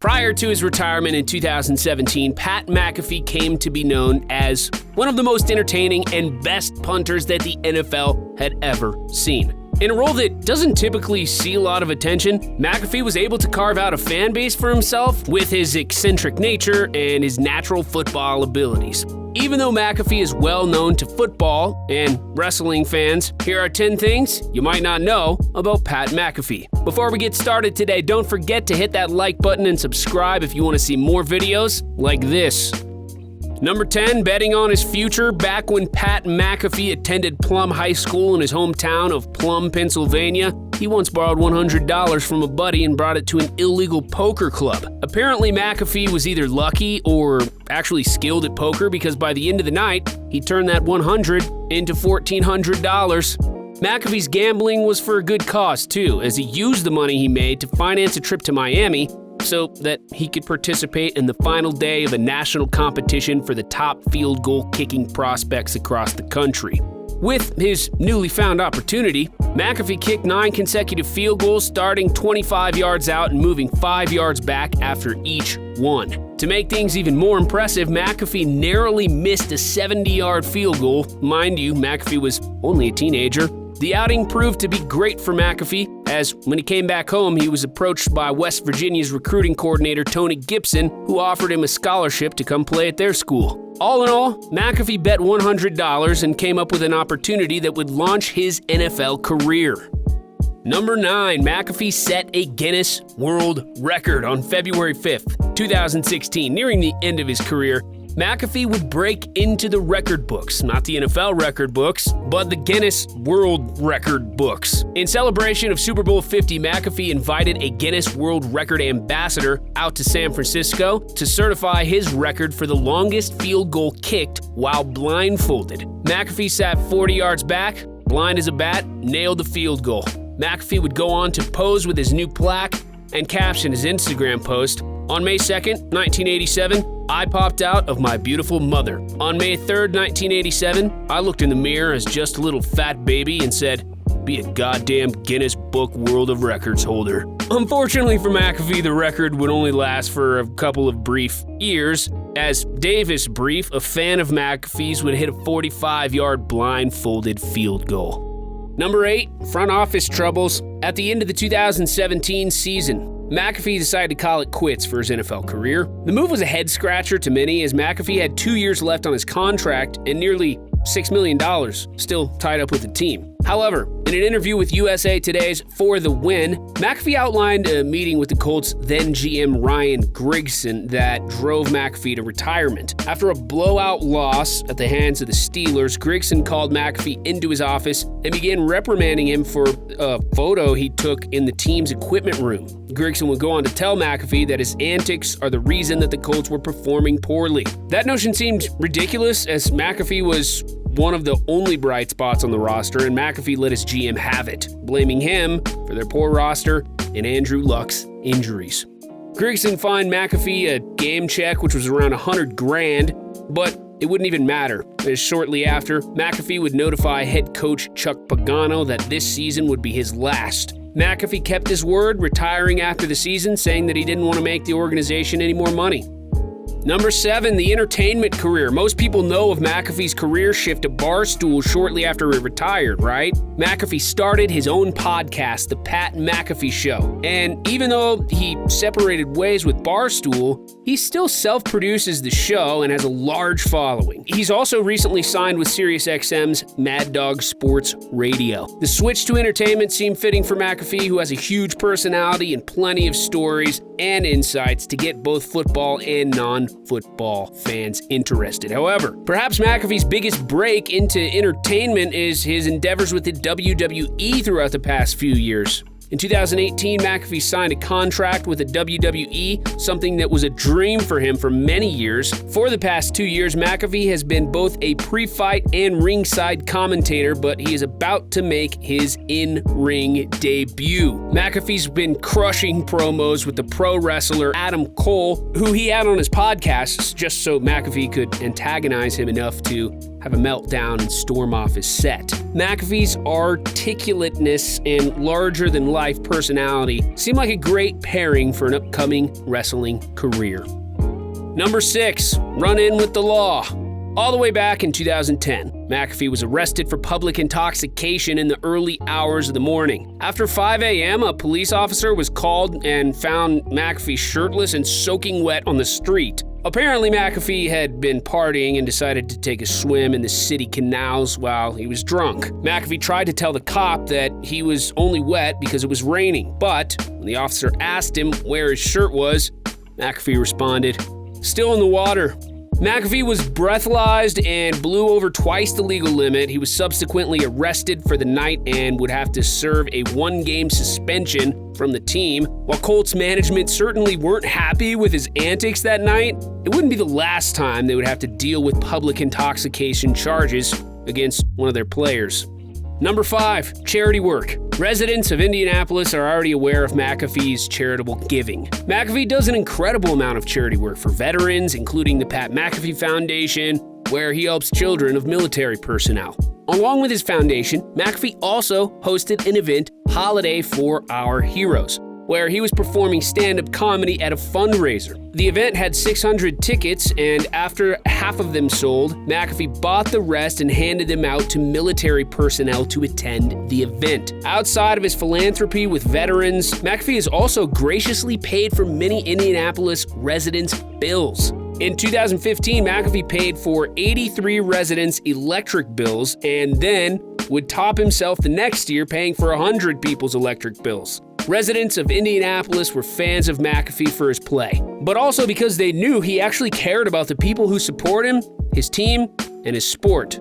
Prior to his retirement in 2017, Pat McAfee came to be known as one of the most entertaining and best punters that the NFL had ever seen. In a role that doesn't typically see a lot of attention, McAfee was able to carve out a fan base for himself with his eccentric nature and his natural football abilities. Even though McAfee is well known to football and wrestling fans, here are 10 things you might not know about Pat McAfee. Before we get started today, don't forget to hit that like button and subscribe if you want to see more videos like this. Number 10, betting on his future. Back when Pat McAfee attended Plum High School in his hometown of Plum, Pennsylvania, he once borrowed $100 from a buddy and brought it to an illegal poker club. Apparently, McAfee was either lucky or actually skilled at poker because by the end of the night, he turned that $100 into $1,400. McAfee's gambling was for a good cause, too, as he used the money he made to finance a trip to Miami so that he could participate in the final day of a national competition for the top field goal kicking prospects across the country. With his newly found opportunity, McAfee kicked 9 consecutive field goals, starting 25 yards out and moving 5 yards back after each one. To make things even more impressive, McAfee narrowly missed a 70-yard field goal. Mind you, McAfee was only a teenager. The outing proved to be great for McAfee, as when he came back home, he was approached by West Virginia's recruiting coordinator, Tony Gibson, who offered him a scholarship to come play at their school. All in all, McAfee bet $100 and came up with an opportunity that would launch his NFL career. Number 9, McAfee set a Guinness World Record on February 5th, 2016. Nearing the end of his career, McAfee would break into the record books, not the NFL record books, but the Guinness World Record books. In celebration of Super Bowl 50, McAfee invited a Guinness World Record ambassador out to San Francisco to certify his record for the longest field goal kicked while blindfolded. McAfee sat 40 yards back, blind as a bat, nailed the field goal. McAfee would go on to pose with his new plaque and caption his Instagram post, "On May 2nd, 1987, I popped out of my beautiful mother. On May 3rd, 1987, I looked in the mirror as just a little fat baby and said, be a goddamn Guinness Book World of Records holder." Unfortunately for McAfee, the record would only last for a couple of brief years, as Davis Brief, a fan of McAfee's, would hit a 45-yard blindfolded field goal. Number 8, front office troubles. At the end of the 2017 season, McAfee decided to call it quits for his NFL career. The move was a head-scratcher to many, as McAfee had 2 years left on his contract and nearly $6 million still tied up with the team. However, in an interview with USA Today's For the Win, McAfee outlined a meeting with the Colts' then GM Ryan Grigson that drove McAfee to retirement. After a blowout loss at the hands of the Steelers, Grigson called McAfee into his office and began reprimanding him for a photo he took in the team's equipment room. Grigson would go on to tell McAfee that his antics are the reason that the Colts were performing poorly. That notion seemed ridiculous, as McAfee was one of the only bright spots on the roster, and McAfee let his GM have it, blaming him for their poor roster and Andrew Luck's injuries. Grigson fined McAfee a game check, which was around $100,000, but it wouldn't even matter, as shortly after, McAfee would notify head coach Chuck Pagano that this season would be his last. McAfee kept his word, retiring after the season, saying that he didn't want to make the organization any more money. Number 7, the entertainment career. Most people know of McAfee's career shift to Barstool shortly after he retired, right? McAfee started his own podcast, The Pat McAfee Show. And even though he separated ways with Barstool, he still self-produces the show and has a large following. He's also recently signed with SiriusXM's Mad Dog Sports Radio. The switch to entertainment seemed fitting for McAfee, who has a huge personality and plenty of stories and insights to get both football and non-football fans interested. However, perhaps McAfee's biggest break into entertainment is his endeavors with the WWE throughout the past few years. In 2018, McAfee signed a contract with the WWE, something that was a dream for him for many years. For the past 2 years, McAfee has been both a pre-fight and ringside commentator, but he is about to make his in-ring debut. McAfee's been crushing promos with the pro wrestler Adam Cole, who he had on his podcasts just so McAfee could antagonize him enough to have a meltdown and storm off his set. McAfee's articulateness and larger-than-life personality seem like a great pairing for an upcoming wrestling career. Number 6, run in with the law. All the way back in 2010, McAfee was arrested for public intoxication in the early hours of the morning. After 5 a.m., a police officer was called and found McAfee shirtless and soaking wet on the street. Apparently, McAfee had been partying and decided to take a swim in the city canals while he was drunk. McAfee tried to tell the cop that he was only wet because it was raining, but when the officer asked him where his shirt was, McAfee responded, "Still in the water." McAfee was breathalyzed and blew over twice the legal limit. He was subsequently arrested for the night and would have to serve a 1-game suspension from the team. While Colts management certainly weren't happy with his antics that night, it wouldn't be the last time they would have to deal with public intoxication charges against one of their players. Number 5, charity work. Residents of Indianapolis are already aware of McAfee's charitable giving. McAfee does an incredible amount of charity work for veterans, including the Pat McAfee Foundation, where he helps children of military personnel. Along with his foundation, McAfee also hosted an event, Holiday for Our Heroes, where he was performing stand-up comedy at a fundraiser. The event had 600 tickets, and after half of them sold, McAfee bought the rest and handed them out to military personnel to attend the event. Outside of his philanthropy with veterans, McAfee has also graciously paid for many Indianapolis residents' bills. In 2015, McAfee paid for 83 residents' electric bills and then would top himself the next year paying for 100 people's electric bills. Residents of Indianapolis were fans of McAfee for his play, but also because they knew he actually cared about the people who support him, his team, and his sport.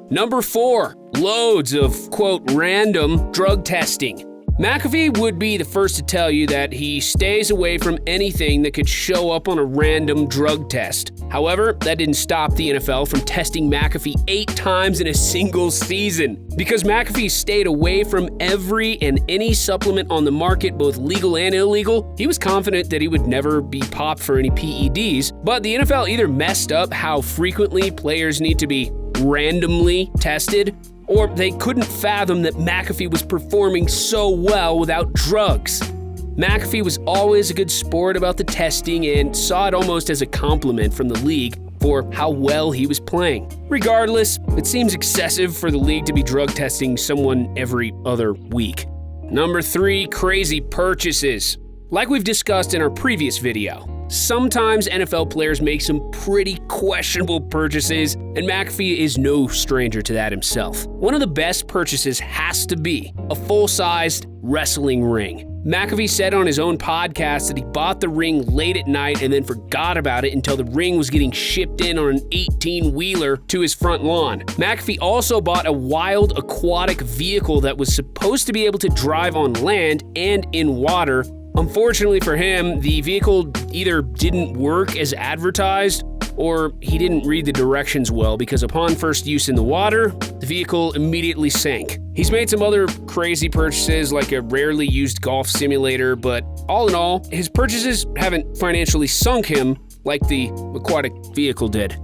Number 4, loads of, quote, random drug testing. McAfee would be the first to tell you that he stays away from anything that could show up on a random drug test. However, that didn't stop the NFL from testing McAfee 8 times in a single season. Because McAfee stayed away from every and any supplement on the market, both legal and illegal, he was confident that he would never be popped for any PEDs, but the NFL either messed up how frequently players need to be randomly tested, or they couldn't fathom that McAfee was performing so well without drugs. McAfee was always a good sport about the testing and saw it almost as a compliment from the league for how well he was playing. Regardless, it seems excessive for the league to be drug testing someone every other week. Number 3, crazy purchases. Like we've discussed in our previous video, sometimes NFL players make some pretty questionable purchases, and McAfee is no stranger to that himself. One of the best purchases has to be a full-sized wrestling ring. McAfee said on his own podcast that he bought the ring late at night and then forgot about it until the ring was getting shipped in on an 18-wheeler to his front lawn. McAfee also bought a wild aquatic vehicle that was supposed to be able to drive on land and in water. Unfortunately for him, the vehicle either didn't work as advertised or he didn't read the directions well, because upon first use in the water, the vehicle immediately sank. He's made some other crazy purchases like a rarely used golf simulator, but all in all, his purchases haven't financially sunk him like the aquatic vehicle did.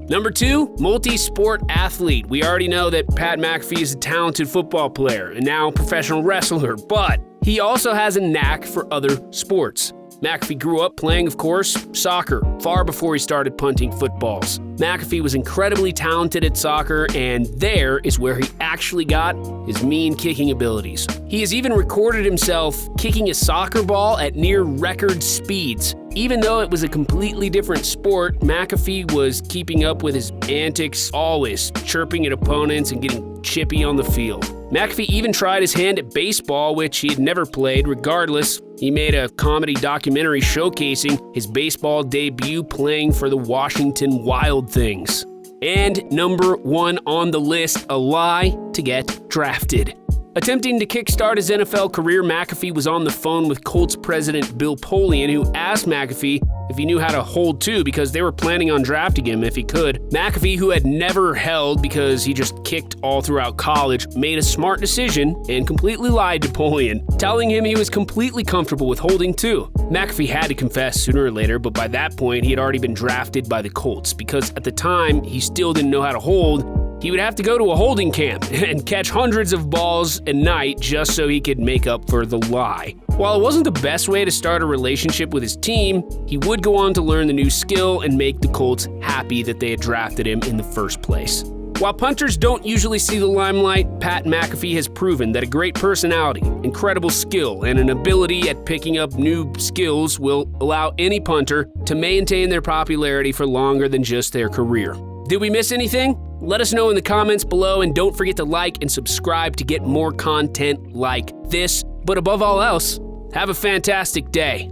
Number 2, Multisport Athlete. We already know that Pat McAfee is a talented football player and now professional wrestler, but he also has a knack for other sports. McAfee grew up playing, of course, soccer, far before he started punting footballs. McAfee was incredibly talented at soccer, and there is where he actually got his mean kicking abilities. He has even recorded himself kicking a soccer ball at near record speeds. Even though it was a completely different sport, McAfee was keeping up with his antics always, chirping at opponents and getting chippy on the field. McAfee even tried his hand at baseball, which he had never played. Regardless, he made a comedy documentary showcasing his baseball debut playing for the Washington Wild Things. And number 1 on the list, a lie to get drafted. Attempting to kickstart his NFL career, McAfee was on the phone with Colts president Bill Polian, who asked McAfee if if he knew how to hold too, because they were planning on drafting him if he could. McAfee, who had never held because he just kicked all throughout college, made a smart decision and completely lied to Polian, telling him he was completely comfortable with holding too. McAfee had to confess sooner or later, but by that point he had already been drafted by the Colts, because at the time he still didn't know how to hold. He would have to go to a holding camp and catch hundreds of balls a night just so he could make up for the lie. While it wasn't the best way to start a relationship with his team, he would go on to learn the new skill and make the Colts happy that they had drafted him in the first place. While punters don't usually see the limelight, Pat McAfee has proven that a great personality, incredible skill, and an ability at picking up new skills will allow any punter to maintain their popularity for longer than just their career. Did we miss anything? Let us know in the comments below, and don't forget to like and subscribe to get more content like this. But above all else, have a fantastic day.